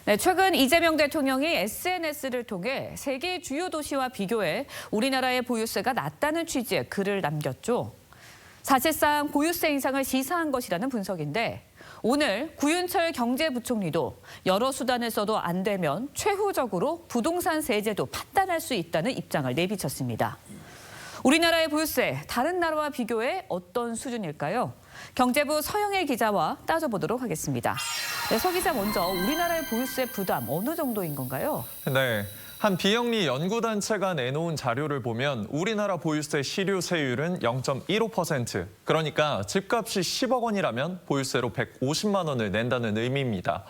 네, 최근 이재명 대통령이 SNS를 통해 세계 주요 도시와 비교해 우리나라의 보유세가 낮다는 취지의 글을 남겼죠. 사실상 보유세 인상을 시사한 것이라는 분석인데 오늘 구윤철 경제부총리도 여러 수단을 써도 안 되면 최후적으로 부동산 세제도 판단할 수 있다는 입장을 내비쳤습니다. 우리나라의 보유세, 다른 나라와 비교해 어떤 수준일까요? 경제부 서영일 기자와 따져보도록 하겠습니다. 네, 서 기자 먼저 우리나라의 보유세 부담 어느 정도인 건가요? 네, 한 비영리 연구단체가 내놓은 자료를 보면 우리나라 보유세 실효세율은 0.15%, 그러니까 집값이 10억 원이라면 보유세로 150만 원을 낸다는 의미입니다.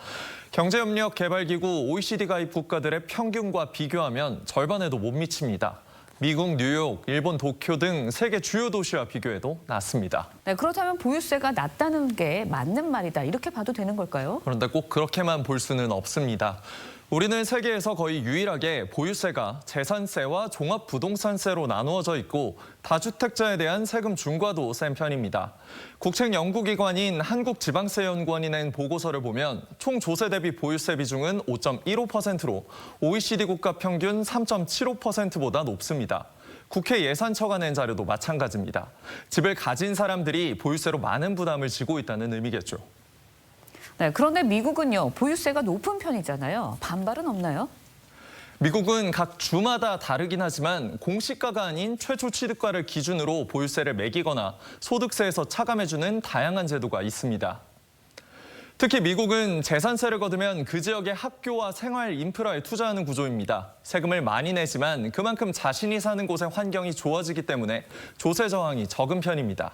경제협력개발기구 OECD 가입 국가들의 평균과 비교하면 절반에도 못 미칩니다. 미국 뉴욕, 일본 도쿄 등 세계 주요 도시와 비교해도 낮습니다. 네, 그렇다면 보유세가 낮다는 게 맞는 말이다, 이렇게 봐도 되는 걸까요? 그런데 꼭 그렇게만 볼 수는 없습니다. 우리는 세계에서 거의 유일하게 보유세가 재산세와 종합부동산세로 나누어져 있고 다주택자에 대한 세금 중과도 센 편입니다. 국책연구기관인 한국지방세연구원이 낸 보고서를 보면 총 조세 대비 보유세 비중은 5.15%로 OECD 국가 평균 3.75%보다 높습니다. 국회 예산처가 낸 자료도 마찬가지입니다. 집을 가진 사람들이 보유세로 많은 부담을 지고 있다는 의미겠죠. 네, 그런데 미국은요, 보유세가 높은 편이잖아요. 반발은 없나요? 미국은 각 주마다 다르긴 하지만 공시가가 아닌 최초 취득가를 기준으로 보유세를 매기거나 소득세에서 차감해주는 다양한 제도가 있습니다. 특히 미국은 재산세를 거두면 그 지역의 학교와 생활 인프라에 투자하는 구조입니다. 세금을 많이 내지만 그만큼 자신이 사는 곳의 환경이 좋아지기 때문에 조세 저항이 적은 편입니다.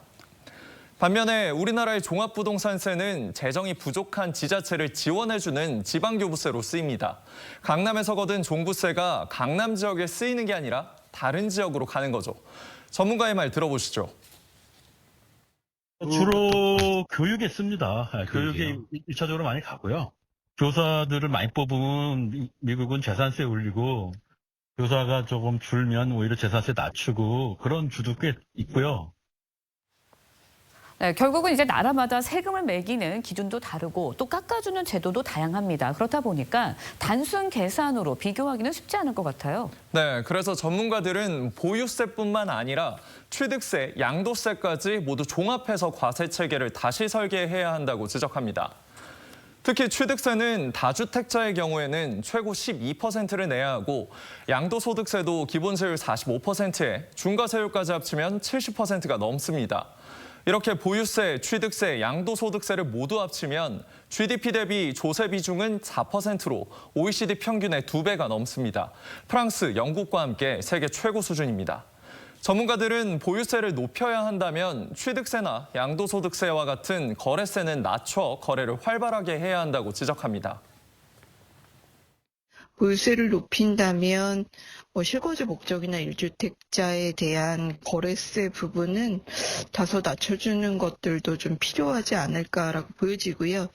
반면에 우리나라의 종합부동산세는 재정이 부족한 지자체를 지원해주는 지방교부세로 쓰입니다. 강남에서 거둔 종부세가 강남 지역에 쓰이는 게 아니라 다른 지역으로 가는 거죠. 전문가의 말 들어보시죠. 주로 교육에 씁니다. 교육에 1차적으로 많이 가고요. 교사들을 많이 뽑으면 미국은 재산세 올리고 교사가 조금 줄면 오히려 재산세 낮추고 그런 주도 꽤 있고요. 네, 결국은 이제 나라마다 세금을 매기는 기준도 다르고 또 깎아주는 제도도 다양합니다. 그렇다 보니까 단순 계산으로 비교하기는 쉽지 않을 것 같아요. 네, 그래서 전문가들은 보유세뿐만 아니라 취득세, 양도세까지 모두 종합해서 과세 체계를 다시 설계해야 한다고 지적합니다. 특히 취득세는 다주택자의 경우에는 최고 12%를 내야 하고 양도소득세도 기본세율 45%에 중과세율까지 합치면 70%가 넘습니다. 이렇게 보유세, 취득세, 양도소득세를 모두 합치면 GDP 대비 조세 비중은 4%로 OECD 평균의 2배가 넘습니다. 프랑스, 영국과 함께 세계 최고 수준입니다. 전문가들은 보유세를 높여야 한다면 취득세나 양도소득세와 같은 거래세는 낮춰 거래를 활발하게 해야 한다고 지적합니다. 보유세를 높인다면 실거주 목적이나 1주택자에 대한 거래세 부분은 다소 낮춰주는 것들도 좀 필요하지 않을까라고 보여지고요.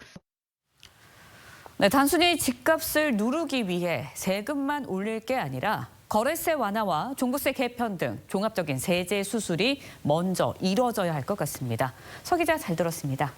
네, 단순히 집값을 누르기 위해 세금만 올릴 게 아니라 거래세 완화와 종부세 개편 등 종합적인 세제 수술이 먼저 이루어져야 할 것 같습니다. 서 기자 잘 들었습니다.